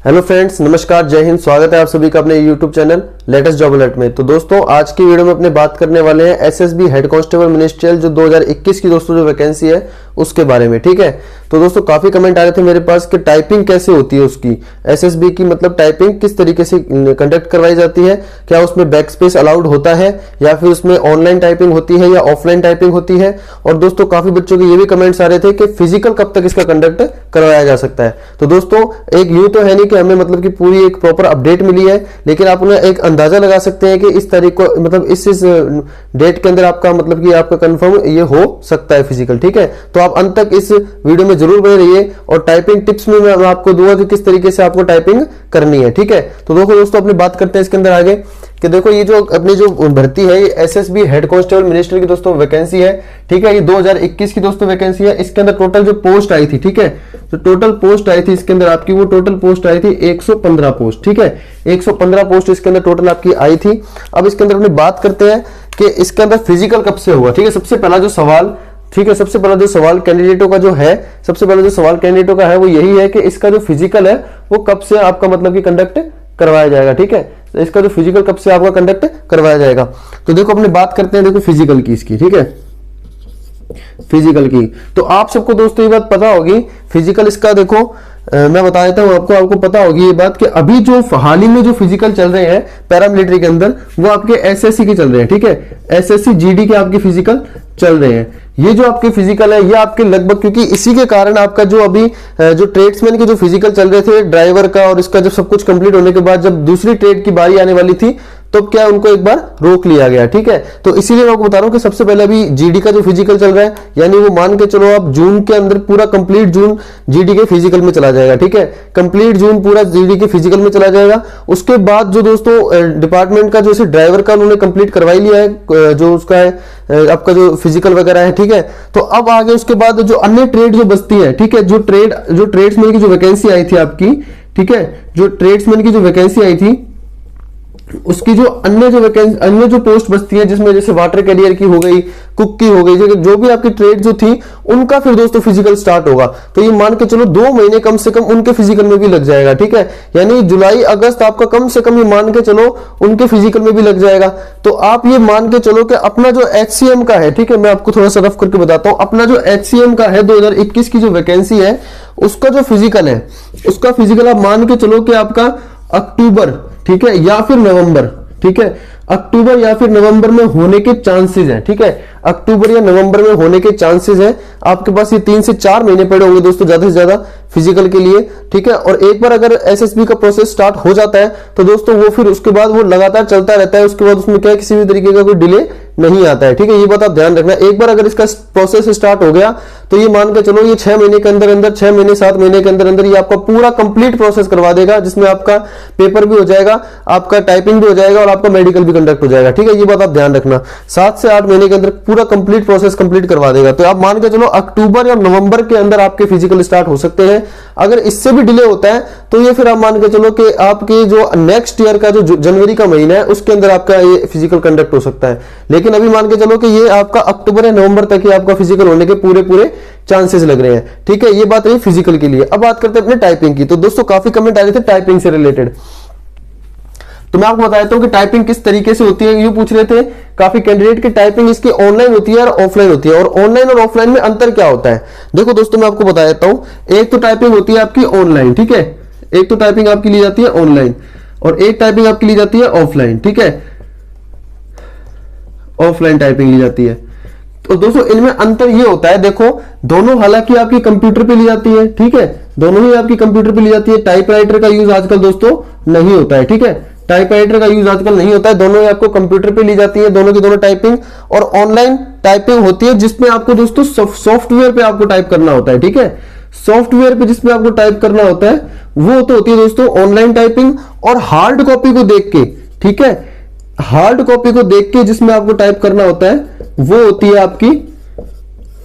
Hello friends, नमस्कार, जय हिंद। स्वागत है आप सभी का अपने YouTube channel latest job alert में। तो दोस्तों, आज की वीडियो में अपने बात करने वाले हैं एसएसबी हेड कांस्टेबल मिनिस्ट्रियल जो 2021 की दोस्तों जो वैकेंसी है उसके बारे में। ठीक है, तो दोस्तों काफी कमेंट आ रहे थे मेरे पास कि टाइपिंग कैसे होती है उसकी, एसएसबी की मतलब टाइपिंग किस तरीके से कंडक्ट करवाई जाती है, क्या उसमें बैक स्पेस अलाउड होता है या फिर उसमें ऑनलाइन टाइपिंग होती है या ऑफलाइन टाइपिंग होती है। और दोस्तों काफी बच्चों के ये भी कमेंट्स आ रहे थे कि फिजिकल कब तक इसका कंडक्ट करवाया जा सकता है। तो दोस्तों एक यूं तो है नहीं कि हमें मतलब कि पूरी एक प्रॉपर अपडेट मिली है, लेकिन आप उन्हें एक अंदाजा लगा सकते हैं कि इस तारीख को मतलब इस डेट के अंदर आपका मतलब कि आपका कंफर्म ये हो सकता है फिजिकल। ठीक है, तो आप अंत तक इस वीडियो में जरूर बने रहिए और टाइपिंग टिप्स में मैं आपको दूंगा कि किस तरीके से आपको टाइपिंग करनी है। ठीक है, तो दोस्तों अपनी बात करते हैं इसके अंदर आगे कि देखो ये जो अपनी जो भर्ती है ये एसएसबी हेड कांस्टेबल मिनिस्ट्री की दोस्तों वैकेंसी है। ठीक है, ये 2021 की दोस्तों वैकेंसी है। इसके अंदर टोटल जो पोस्ट आई थी, ठीक है, तो टोटल पोस्ट आई थी इसके अंदर आपकी वो टोटल पोस्ट आई थी 115 पोस्ट। ठीक है, 115 पोस्ट इसके अंदर टोटल आपकी आई थी। अब इसके अंदर अपनी बात करते हैं कि इसके अंदर फिजिकल कब से हुआ। ठीक है, सबसे पहला जो सवाल, ठीक है, सबसे पहला जो सवाल कैंडिडेटों का जो है, सबसे पहला जो सवाल कैंडिडेटों का है वो यही है कि इसका जो फिजिकल है वो कब से आपका मतलब कि कंडक्ट करवाया जाएगा। ठीक है, तो इसका जो फिजिकल कब से आपका कंडक्ट करवाया जाएगा। तो देखो अपने बात करते हैं देखो फिजिकल की इसकी। ठीक है, फिजिकल की तो आप सबको दोस्तों ये बात पता होगी, फिजिकल इसका देखो मैं बता देता हूं आपको पता होगी ये बात कि अभी जो हाल ही में जो फिजिकल चल रहे हैं पैरामिलिट्री के अंदर वो आपके एसएससी के चल रहे हैं। ठीक है, एसएससी जीडी के आपके फिजिकल चल रहे हैं। ये जो आपके फिजिकल है ये आपके लगभग, क्योंकि इसी के कारण आपका जो अभी जो ट्रेड्समैन के जो फिजिकल चल रहे थे ड्राइवर का, और इसका जब सब कुछ कंप्लीट होने के बाद जब दूसरी ट्रेड की बारी आने वाली थी तो क्या उनको एक बार रोक लिया गया। ठीक है, तो इसीलिए मैं आपको बता रहा हूं कि सबसे पहले अभी जीडी का जो फिजिकल चल रहा है, यानी वो मान के चलो आप जून के अंदर पूरा कंप्लीट जून जीडी के फिजिकल में चला जाएगा। ठीक है, कंप्लीट जून पूरा जीडी के फिजिकल में चला जाएगा। उसके बाद जो दोस्तों डिपार्टमेंट का जो सिर्फ ड्राइवर का उन्होंने कंप्लीट करवाई लिया है जो उसका है आपका जो फिजिकल वगैरह है। ठीक है, तो अब आगे उसके बाद जो अन्य ट्रेड जो बचती है, ठीक है, जो ट्रेड्समैन की जो वैकेंसी आई थी आपकी, ठीक है, जो ट्रेड्समैन की जो वैकेंसी आई थी उसकी जो अन्य जो पोस्ट बचती है, जिसमें जैसे वाटर कैरियर की हो गई, कुक की हो गई, जो भी आपकी ट्रेड जो थी उनका फिर दोस्तों फिजिकल स्टार्ट होगा। तो ये मान के चलो 2 महीने कम से कम उनके फिजिकल में भी लग जाएगा। ठीक है, यानी जुलाई अगस्त आपका कम से कम ये मान के चलो उनके फिजिकल में भी लग जाएगा। तो आप ये मान के चलो कि अपना जो एचसीएम का है, ठीक है, मैं आपको थोड़ा सा रफ करके बताता हूं, अपना जो एचसीएम का है 2021 की जो वैकेंसी है उसका जो फिजिकल है, उसका फिजिकल आप मान के चलो कि आपका अक्टूबर, ठीक है, या फिर नवंबर, ठीक है, अक्टूबर या फिर नवंबर में होने के चांसेस हैं। ठीक है, अक्टूबर या नवंबर में होने के चांसेस हैं। आपके पास ये 3 से 4 महीने पड़े होंगे दोस्तों ज्यादा से ज्यादा फिजिकल के लिए। ठीक है, और एक बार अगर एसएसबी का प्रोसेस स्टार्ट हो जाता है तो दोस्तों वो फिर उसके बाद वो लगातार चलता रहता है। उसके बाद उसमें क्या किसी भी तरीके का कोई डिले नहीं आता है। ठीक है, ये बात आप ध्यान रखना। एक बार अगर इसका प्रोसेस स्टार्ट हो गया तो ये मान के चलो ये 6 महीने के अंदर अंदर, 6 महीने 7 महीने के अंदर अंदर ये आपका पूरा कंप्लीट प्रोसेस करवा देगा, जिसमें आपका पेपर भी हो जाएगा, आपका टाइपिंग भी हो जाएगा और आपका मेडिकल भी कंडक्ट हो जाएगा। ठीक है, ये बात आप ध्यान रखना। 7 से 8 महीने के अंदर पूरा कंप्लीट प्रोसेस कंप्लीट करवा देगा। तो आप मान के चलो अक्टूबर या नवंबर के अंदर आपके फिजिकल स्टार्ट हो सकते हैं। अगर इससे भी डिले होता है तो ये फिर आप मान के चलो कि आपके जो नेक्स्ट ईयर का जो जनवरी का महीना है उसके अंदर आपका ये फिजिकल कंडक्ट हो सकता है। लेकिन अभी मान के चलो कि ये आपका अक्टूबर या नवंबर तक ही आपका फिजिकल होने के पूरे चांसेस लग रहे हैं। ठीक है, ये बात रही फिजिकल के लिए। अब बात करते हैं अपने टाइपिंग की। तो दोस्तों काफी कमेंट आ रहे थे टाइपिंग से रिलेटेड, तो मैं आपको बता देता हूं कि टाइपिंग किस तरीके से होती है। यूं पूछ रहे थे काफी कैंडिडेट की टाइपिंग इसकी ऑनलाइन होती है और ऑफलाइन होती है, और ऑनलाइन और ऑफलाइन में अंतर क्या होता है। देखो दोस्तों मैं आपको बता देता हूं, एक तो टाइपिंग होती है आपकी ऑनलाइन, ठीक है, एक तो टाइपिंग आपकी ली जाती है ऑनलाइन और एक टाइपिंग आपकी ली जाती है ऑफलाइन। ठीक है, ऑफलाइन टाइपिंग ली जाती है। तो दोस्तों इनमें अंतर ये होता है, देखो दोनों हालांकि आपकी कंप्यूटर पे ली जाती है, ठीक है, दोनों ही आपकी कंप्यूटर पे ली जाती है। टाइपराइटर का यूज आजकल दोस्तों नहीं होता है। ठीक है, टाइपराइटर का यूज आजकल नहीं होता है, दोनों ही आपको कंप्यूटर पे ली जाती है, दोनों की दोनों टाइपिंग। और ऑनलाइन टाइपिंग होती है जिसमें आपको दोस्तों सॉफ्टवेयर पे आपको टाइप करना होता है। ठीक है, सॉफ्टवेयर पे जिसमें आपको टाइप करना होता है वो तो होती है दोस्तों ऑनलाइन टाइपिंग। और हार्ड कॉपी को देख के, ठीक है, हार्ड कॉपी को देख के जिसमें आपको टाइप करना होता है वो होती है आपकी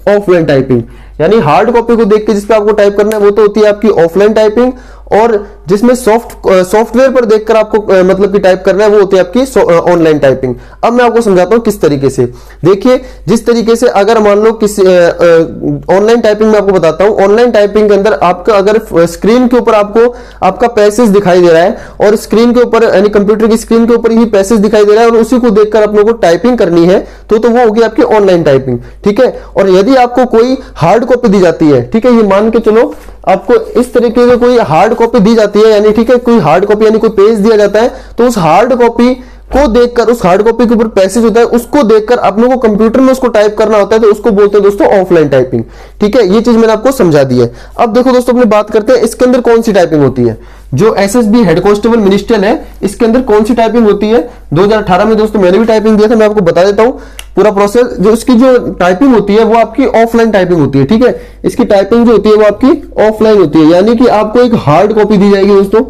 ऑफलाइन टाइपिंग। यानी हार्ड कॉपी को देख के जिसपे आपको टाइप करना है वो तो होती है आपकी ऑफलाइन टाइपिंग, और जिसमें सॉफ्टवेयर पर देखकर आपको मतलब कि टाइप करना है, वो होती है आपकी ऑनलाइन टाइपिंग। अब मैं आपको समझाता हूं किस तरीके से। देखिए जिस तरीके से अगर मान लो किसी ऑनलाइन टाइपिंग में आपको बताता हूं, ऑनलाइन टाइपिंग के अंदर आपका अगर स्क्रीन के ऊपर आपको आपका पैसेज दिखाई दे रहा है और स्क्रीन के ऊपर यानी कंप्यूटर की स्क्रीन के ऊपर ही पैसेज दिखाई दे रहा है और उसी को देखकर आप लोगों को टाइपिंग करनी है, तो वो होगी आपकी ऑनलाइन टाइपिंग, ठीक है। और यदि आपको कोई हार्ड कॉपी दी जाती है, ठीक है, ये मान के चलो आपको इस तरीके से कोई हार्ड कॉपी दी जाती है, यानी ठीक है, कोई हार्ड कॉपी यानी कोई पेज दिया जाता है, तो उस हार्ड कॉपी को देखकर, उस हार्ड कॉपी के ऊपर पैसेज होता है, उसको देखकर अपने को कंप्यूटर में उसको टाइप करना होता है, तो उसको बोलते हैं दोस्तों ऑफलाइन टाइपिंग, ठीक है। ये चीज मैंने आपको समझा दी है। अब देखो दोस्तों अपनी बात करते हैं इसके अंदर कौन सी टाइपिंग होती है। जो एसएसबी हेड कांस्टेबल मिनिस्टर है, इसके अंदर कौन सी टाइपिंग होती है। 2018 में दोस्तों मैंने भी टाइपिंग दिया था, मैं आपको बता देता हूं पूरा प्रोसेस। जो इसकी जो टाइपिंग होती है वो आपकी ऑफलाइन टाइपिंग होती है, ठीक है। इसकी टाइपिंग जो होती है वो आपकी ऑफलाइन होती है, यानी कि आपको एक हार्ड कॉपी दी जाएगी दोस्तों,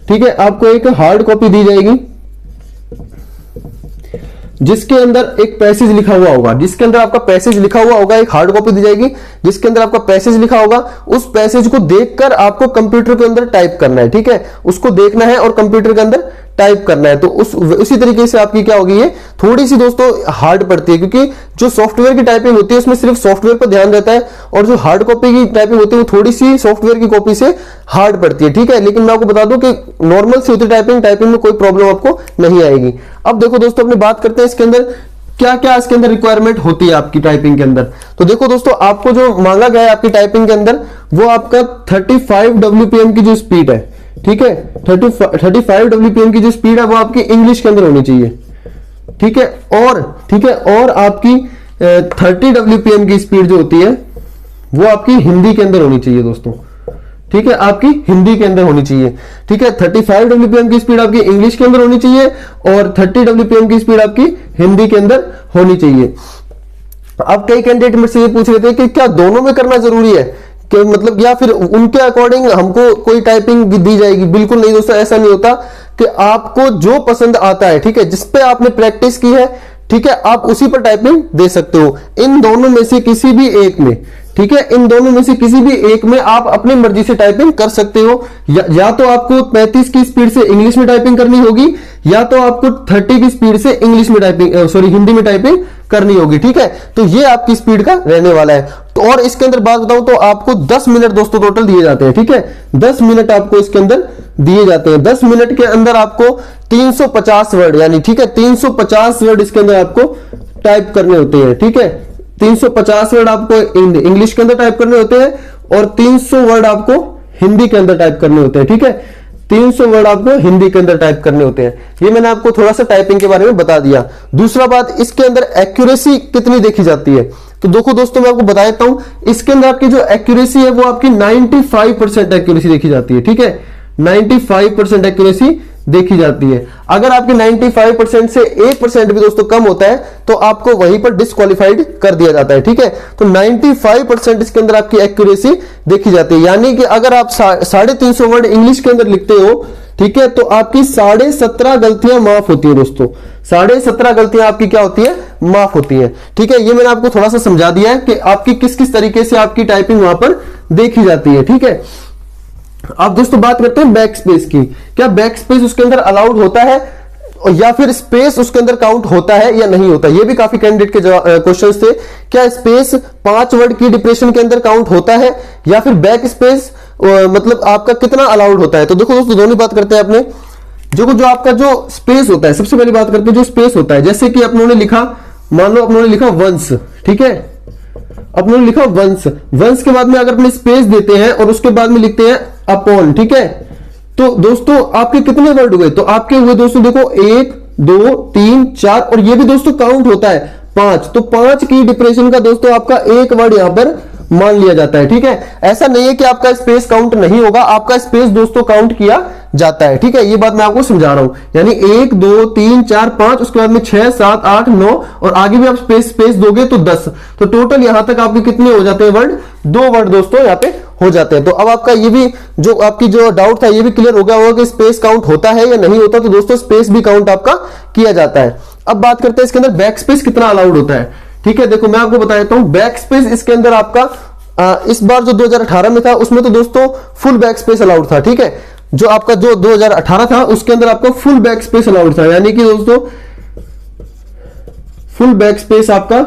ठीक है, आपको एक हार्ड कॉपी दी जाएगी जिसके अंदर एक पैसेज लिखा हुआ होगा, जिसके अंदर आपका पैसेज लिखा हुआ होगा, एक हार्ड कॉपी दी जाएगी जिसके अंदर आपका पैसेज लिखा होगा। उस पैसेज को देखकर आपको कंप्यूटर के अंदर टाइप करना है, ठीक है, उसको देखना है और कंप्यूटर के अंदर टाइप करना है। तो उसी तरीके से आपकी क्या होगी, ये थोड़ी सी दोस्तों हार्ड पड़ती है, क्योंकि जो सॉफ्टवेयर की टाइपिंग होती है उसमें सिर्फ सॉफ्टवेयर पर ध्यान रहता है, और जो हार्ड कॉपी की टाइपिंग होती है वो थोड़ी सी सॉफ्टवेयर की कॉपी से हार्ड पड़ती है, ठीक है। लेकिन मैं आपको बता दूं कि नॉर्मल सी होती है टाइपिंग में कोई प्रॉब्लम आपको नहीं आएगी। अब देखो दोस्तों अपनी बात करते हैं इसके अंदर क्या क्या इसके अंदर रिक्वायरमेंट होती है आपकी टाइपिंग के अंदर। तो देखो दोस्तों आपको जो मांगा गया है आपकी टाइपिंग के अंदर, वो आपका 35 WPM की जो स्पीड है, ठीक है, 35 WPM की जो स्पीड है वो आपकी इंग्लिश के अंदर होनी चाहिए, ठीक है। और आपकी 30 WPM की स्पीड जो होती है वो आपकी हिंदी के अंदर होनी चाहिए दोस्तों, ठीक है, आपकी हिंदी के अंदर होनी चाहिए, ठीक है। 35 WPM की स्पीड आपकी इंग्लिश के अंदर होनी चाहिए और 30 WPM की स्पीड आपकी हिंदी के अंदर होनी चाहिए। अब कई कैंडिडेट मुझसे ये पूछ रहे थे कि क्या दोनों में करना जरूरी है, कि मतलब या फिर उनके अकॉर्डिंग हमको कोई टाइपिंग दी जाएगी। बिल्कुल नहीं दोस्तों, ऐसा नहीं होता कि आपको जो पसंद आता है, ठीक है, जिसपे आपने प्रैक्टिस की है, ठीक है, आप उसी पर टाइपिंग दे सकते हो। इन दोनों में से किसी भी एक में, ठीक है, इन दोनों में से किसी भी एक में आप अपनी मर्जी से टाइपिंग कर सकते हो। या तो आपको 35 की स्पीड से इंग्लिश में टाइपिंग करनी होगी, या तो आपको 30 की स्पीड से इंग्लिश में टाइपिंग हिंदी में टाइपिंग करनी होगी, ठीक है। तो ये आपकी स्पीड का रहने वाला है। तो और इसके अंदर बात बताऊं तो आपको 10 मिनट दोस्तों टोटल दिए जाते हैं, ठीक है, 10 मिनट आपको इसके अंदर दिए जाते हैं। 10 मिनट के अंदर आपको 350 वर्ड, यानी ठीक है 350 वर्ड इसके अंदर आपको टाइप करने होते हैं, ठीक है। 350 वर्ड आपको इंग्लिश के अंदर टाइप करने होते हैं और 300 वर्ड आपको हिंदी के अंदर टाइप करने होते हैं, ठीक है। 300 वर्ड आपको हिंदी के अंदर टाइप करने होते हैं। ये मैंने आपको थोड़ा सा टाइपिंग के बारे में बता दिया। दूसरा बात, इसके अंदर एक्यूरेसी कितनी देखी जाती है। तो देखो दोस्तों मैं आपको बता देता हूं, इसके अंदर आपकी जो एक्यूरेसी है वो आपकी 95% एक्यूरेसी देखी जाती है, ठीक है, 95% एक्यूरेसी देखी जाती है। अगर आपकी 95% से 1% भी दोस्तों कम होता है तो आपको वहीं पर डिस्क्वालिफाइड कर दिया जाता है, ठीक है। तो 95% इसके अंदर आपकी एक्यूरेसी देखी जाती है, यानी कि अगर आप 350 वर्ड इंग्लिश के अंदर लिखते हो, ठीक है, तो आपकी 17.5 गलतियां माफ होती है दोस्तों। 17.5 गलतियां आपकी क्या होती है, माफ होती है, ठीक है। ये मैंने आपको थोड़ा सा समझा दिया है कि आपकी किस किस तरीके से आपकी टाइपिंग वहां पर देखी जाती है, ठीक है। अब दोस्तों बात करते हैं बैक स्पेस की। क्या बैक स्पेस उसके अंदर अलाउड होता है या फिर स्पेस उसके अंदर काउंट होता है या नहीं होता। ये भी काफी कैंडिडेट के क्वेश्चंस थे। क्या स्पेस 5 वर्ड की डिप्रेशन के अंदर काउंट होता है या फिर बैक स्पेस मतलब आपका कितना अलाउड होता है। तो देखो दोस्तों दोनों बात करते हैं अपने जो आपका जो स्पेस होता है। सबसे पहली बात करते हैं जो स्पेस होता है, जैसे कि अपनों लिखा, मान लो अपनों लिखा वंस, ठीक है, अपनों लिखा वंस, वंस के बाद में अगर अपने स्पेस देते हैं और उसके बाद में लिखते हैं अपॉन, ठीक है, तो दोस्तों आपके कितने वर्ड हुए। तो आपके हुए दोस्तों देखो 1 2 3 4 और ये भी दोस्तों काउंट होता है 5। तो 5 की डिप्रेशन का दोस्तों आपका एक वर्ड यहां पर मान लिया जाता है, ठीक है। ऐसा नहीं है कि आपका स्पेस काउंट नहीं होगा, आपका स्पेस दोस्तों काउंट किया जाता है, ठीक है। ये बात मैं आपको समझा रहा हूं, यानी 1 2 3 4 5 उसके बाद में 6 7 8 9 और आगे भी आप स्पेस दोगे तो 10। तो टोटल यहां तक आपके कितने हो जाते हैं वर्ड, 2 वर्ड दोस्तों यहां पे हो जाते हैं। तो अब आपका ये भी जो आपकी जो डाउट था ये भी क्लियर हो गया होगा कि स्पेस काउंट होता है या नहीं होता। तो दोस्तों स्पेस भी काउंट आपका किया जाता है। अब बात करते हैं इसके अंदर बैक स्पेस कितना अलाउड होता है, ठीक है। देखो मैं आपको बता देता हूं, बैक स्पेस इसके अंदर आपका इस बार जो 2018 में था उसमें तो दोस्तों फुल बैक स्पेस अलाउड था, ठीक है। जो आपका जो 2018 था उसके अंदर आपका फुल बैक स्पेस अलाउड था, यानी कि दोस्तों फुल बैक स्पेस आपका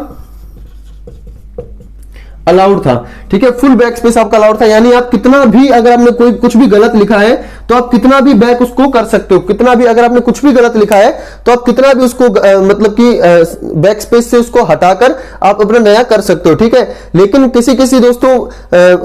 अलाउड था। ठीक है, फुल बैक स्पेस आपका अलाउड था, यानी आप कितना भी अगर आपने कोई कुछ भी गलत लिखा है तो आप कितना भी बैक उसको कर सकते हो, कितना भी अगर आपने कुछ भी गलत लिखा है तो आप कितना भी उसको मतलब कि बैक स्पेस से उसको हटाकर आप अपना नया कर सकते हो। ठीक है, लेकिन किसी किसी दोस्तों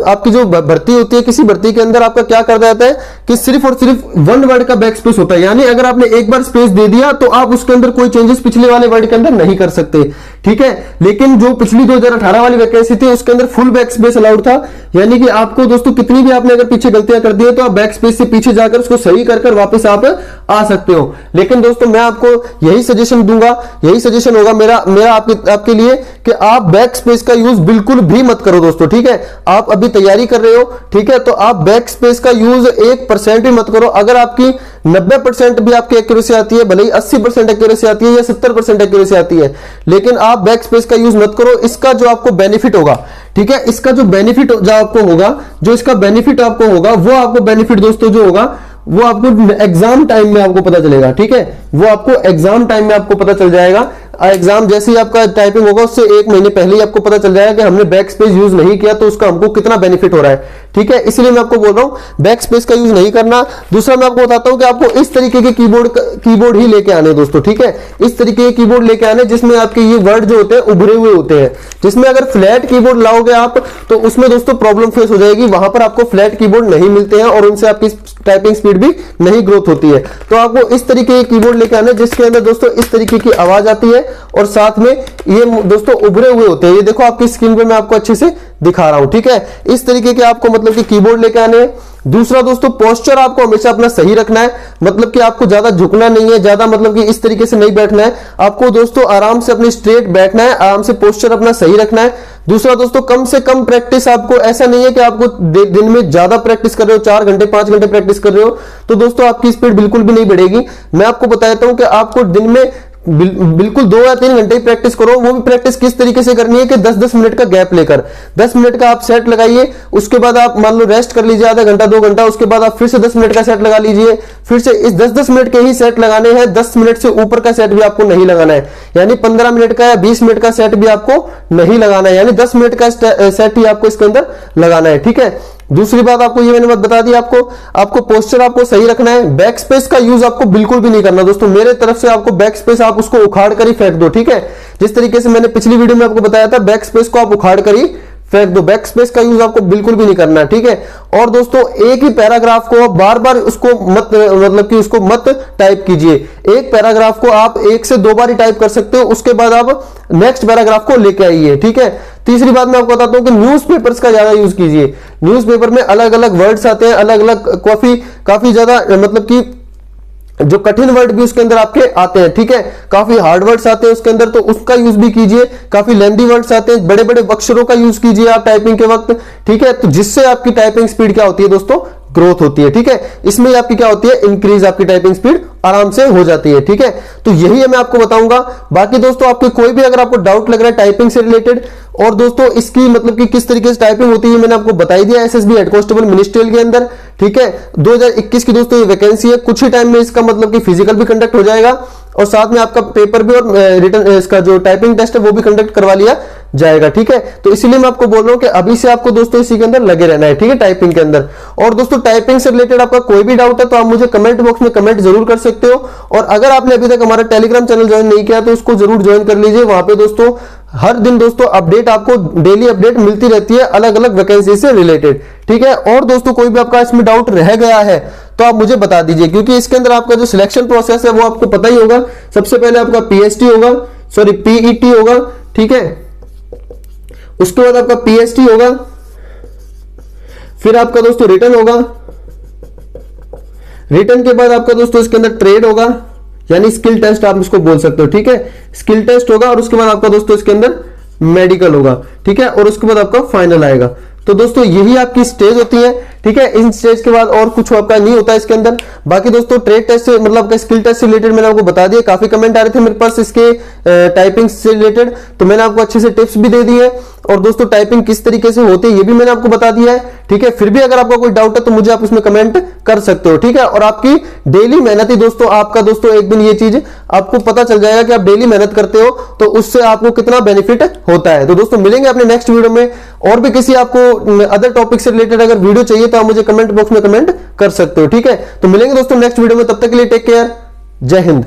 आपकी जो भर्ती होती है, किसी भर्ती के अंदर आपका क्या कर जाता है कि सिर्फ और सिर्फ वन वर्ड का बैक स्पेस होता है, यानी अगर आपने एक बार स्पेस दे दिया तो आप उसके अंदर कोई चेंजेस पिछले वाले वर्ड के अंदर नहीं कर सकते। ठीक है, लेकिन जो पिछली 2018 वाली वैकेंसी थी उसके अंदर फुल बैक स्पेस अलाउड था, यानी कि आपको दोस्तों कितनी भी आपने अगर पीछे गलतियां कर दी है तो आप बैक स्पेस से पीछे जाकर उसको सही कर वापस आप आ सकते हो। लेकिन दोस्तों मैं आपको यही सजेशन दूंगा, यही सजेशन होगा मेरा आपके लिए कि आप बैक स्पेस का यूज बिल्कुल भी मत करो दोस्तों। ठीक है, आप अभी तैयारी कर रहे हो, ठीक है, तो आप बैक स्पेस का यूज 1% भी मत करो। अगर आपकी 90% भी आपकी एक्यूरेसी आती है, भले ही 80% एक्यूरेसी आती है या 70% एक्यूरेसी आती है, लेकिन आप बैक स्पेस का यूज मत करो। इसका जो आपको बेनिफिट होगा, ठीक है, इसका जो बेनिफिट जो आपको होगा, जो इसका बेनिफिट आपको होगा, वो आपको बेनिफिट दोस्तों जो होगा वो आपको एग्जाम टाइम में आपको पता चलेगा। ठीक है, वो आपको एग्जाम टाइम में आपको पता चल जाएगा। एग्जाम जैसे ही आपका टाइपिंग होगा उससे 1 महीने पहले ही आपको पता चल जाएगा कि हमने बैक स्पेस यूज नहीं किया तो उसका हमको कितना बेनिफिट हो रहा है। ठीक है, इसलिए मैं आपको बोल रहा हूं बैक स्पेस का यूज नहीं करना। दूसरा मैं आपको बताता हूं कि आपको इस तरीके के कीबोर्ड ही लेके आने दोस्तों। ठीक है, इस तरीके के कीबोर्ड लेके आने जिसमें आपके ये वर्ड जो होते हैं उभरे हुए होते हैं। जिसमें अगर फ्लैट कीबोर्ड लाओगे आप तो उसमें दोस्तों प्रॉब्लम फेस हो जाएगी, वहां पर आपको फ्लैट कीबोर्ड नहीं मिलते हैं और उनसे आपकी टाइपिंग स्पीड भी नहीं ग्रोथ होती है। तो आपको इस तरीके के कीबोर्ड लेके आने जिसके अंदर दोस्तों इस तरीके की आवाज आती है और साथ में ये दोस्तों उभरे हुए होते हैं। ये देखो आपकी स्क्रीन पे मैं आपको अच्छे से दिखा रहा हूं। ठीक है, इस तरीके के आपको मतलब कि कीबोर्ड लेके आने हैं। दूसरा दोस्तों पोस्चर आपको हमेशा अपना सही रखना है, मतलब कि आपको ज्यादा झुकना नहीं है, ज्यादा मतलब कि इस तरीके से नहीं बैठना है। आपको दोस्तों आराम से अपनी स्ट्रेट बैठना है, आराम से पोस्चर अपना सही रखना है। दूसरा दोस्तों कम से कम प्रैक्टिस, आपको ऐसा नहीं है कि आपको दिन में ज्यादा प्रैक्टिस कर रहे हो, 4 घंटे 5 घंटे प्रैक्टिस कर रहे हो तो दोस्तों आपकी स्पीड बिल्कुल भी नहीं बढ़ेगी। मैं आपको बताता हूं कि आपको दिन में बिल्कुल 2 या 3 घंटे ही प्रैक्टिस करो। वो भी प्रैक्टिस किस तरीके से करनी है कि 10-10 मिनट का गैप लेकर 10 मिनट का आप सेट लगाइए, उसके बाद आप मान लो रेस्ट कर लीजिए आधा घंटा 2 घंटा, उसके बाद आप फिर से 10 मिनट का सेट लगा लीजिए। फिर से इस 10-10 मिनट के ही सेट लगाने हैं, 10 मिनट से ऊपर का सेट भी आपको नहीं लगाना है, यानी 15 मिनट का या 20 मिनट का सेट भी आपको नहीं लगाना है, यानी 10 मिनट का सेट ही आपको इसके अंदर लगाना है। ठीक है, दूसरी बात आपको ये मैंने बात बता दी, आपको पोस्चर आपको सही रखना है। बैक स्पेस का यूज आपको बिल्कुल भी नहीं करना दोस्तों। मेरे तरफ से आपको बैक स्पेस आप उसको उखाड़ कर ही फेंक दो। ठीक है, जिस तरीके से मैंने पिछली वीडियो में आपको बताया था, बैक स्पेस को आप उखाड़ कर ही फेंक दो। बैक स्पेस का यूज आपको बिल्कुल भी नहीं करना है। ठीक है, और दोस्तों एक ही पैराग्राफ को आप बार बार उसको मत मतलब कि उसको मत टाइप कीजिए। एक पैराग्राफ को आप 1 से 2 बार ही टाइप कर सकते हो, उसके बाद आप नेक्स्ट पैराग्राफ को लेके आइए। ठीक है, तीसरी बात मैं आपको बताता हूं कि न्यूज़पेपर्स का ज्यादा यूज कीजिए। न्यूज़पेपर में अलग अलग वर्ड्स आते हैं, अलग अलग काफी ज्यादा मतलब कि जो कठिन वर्ड भी उसके अंदर आपके आते हैं। ठीक है, काफी हार्ड वर्ड्स आते हैं उसके अंदर, तो उसका यूज भी कीजिए। काफी लेंथी वर्ड्स आते हैं, बड़े बड़े अक्षरों का यूज कीजिए आप टाइपिंग के वक्त। ठीक है, तो जिससे आपकी टाइपिंग स्पीड क्या होती है दोस्तों, ग्रोथ होती है। ठीक है, इसमें आपकी क्या होती है, इंक्रीज, आपकी टाइपिंग स्पीड आराम से हो जाती है। ठीक है, तो यही है मैं आपको बताऊंगा। बाकी दोस्तों आपके कोई भी अगर आपको डाउट लग रहा है टाइपिंग से रिलेटेड, और दोस्तों इसकी मतलब कि किस तरीके से टाइपिंग होती है मैंने आपको बताई दिया एसएसबी हेड कांस्टेबल मिनिस्ट्रियल के अंदर। ठीक है, 2021 की दोस्तों ये वैकेंसी है। कुछ ही टाइम में इसका मतलब कि फिजिकल भी कंडक्ट हो जाएगा और साथ में आपका पेपर भी और रिटन इसका जो टाइपिंग टेस्ट है वो भी कंडक्ट करवा लिया जाएगा। ठीक है, तो इसलिए मैं आपको बोल रहा हूं कि अभी से आपको दोस्तों इसी के अंदर लगे रहना है। ठीक है, टाइपिंग के अंदर। और दोस्तों टाइपिंग से रिलेटेड आपका कोई भी डाउट है तो आप मुझे कमेंट बॉक्स में कमेंट जरूर कर सकते हो। और अगर आपने अभी तक हमारा टेलीग्राम चैनल ज्वाइन नहीं किया तो उसको जरूर ज्वाइन कर लीजिए। वहां पे दोस्तों हर दिन दोस्तों अपडेट, आपको डेली अपडेट मिलती रहती है अलग अलग वैकेंसी से रिलेटेड। ठीक है, और दोस्तों कोई भी आपका इसमें डाउट रह गया है तो आप मुझे बता दीजिए, क्योंकि इसके अंदर आपका जो सिलेक्शन प्रोसेस है वो आपको पता ही होगा। सबसे पहले आपका पीएसटी होगा, सॉरी पीईटी होगा। ठीक है, उसके बाद आपका पीएसटी होगा, फिर आपका दोस्तों रिटन होगा। रिटन के बाद आपका दोस्तों इसके अंदर ट्रेड होगा, यानी स्किल टेस्ट आप इसको बोल सकते हो। ठीक है, स्किल टेस्ट होगा और उसके बाद आपका दोस्तों इसके अंदर मेडिकल होगा। ठीक है, और उसके बाद आपका फाइनल आएगा। तो दोस्तों यही आपकी स्टेज होती है। ठीक है, इन स्टेज के बाद और कुछ आपका नहीं होता है इसके अंदर। बाकी दोस्तों ट्रेड टेस्ट से मतलब आपका स्किल टेस्ट से रिलेटेड मैंने आपको बता दिया। काफी कमेंट आ रहे थे मेरे पास इसके टाइपिंग से रिलेटेड, तो मैंने आपको अच्छे से टिप्स भी दे दी है। और दोस्तों टाइपिंग किस तरीके से होती है ये भी मैंने आपको बता दिया है, ठीक है। फिर भी अगर आपका कोई डाउट है तो मुझे आप उसमें कमेंट कर सकते हो, ठीक है। और आपकी डेली मेहनत ही दोस्तों आपका दोस्तों एक दिन ये चीज आपको पता चल जाएगा कि आप डेली मेहनत करते हो तो उससे आपको कितना बेनिफिट होता है। तो दोस्तों मिलेंगे अपने नेक्स्ट वीडियो में, और भी किसी आपको अदर टॉपिक से रिलेटेड अगर वीडियो चाहिए तो आप मुझे कमेंट बॉक्स में कमेंट कर सकते हो, ठीक है। तो मिलेंगे दोस्तों नेक्स्ट वीडियो में, तब तक के लिए टेक केयर, जय हिंद।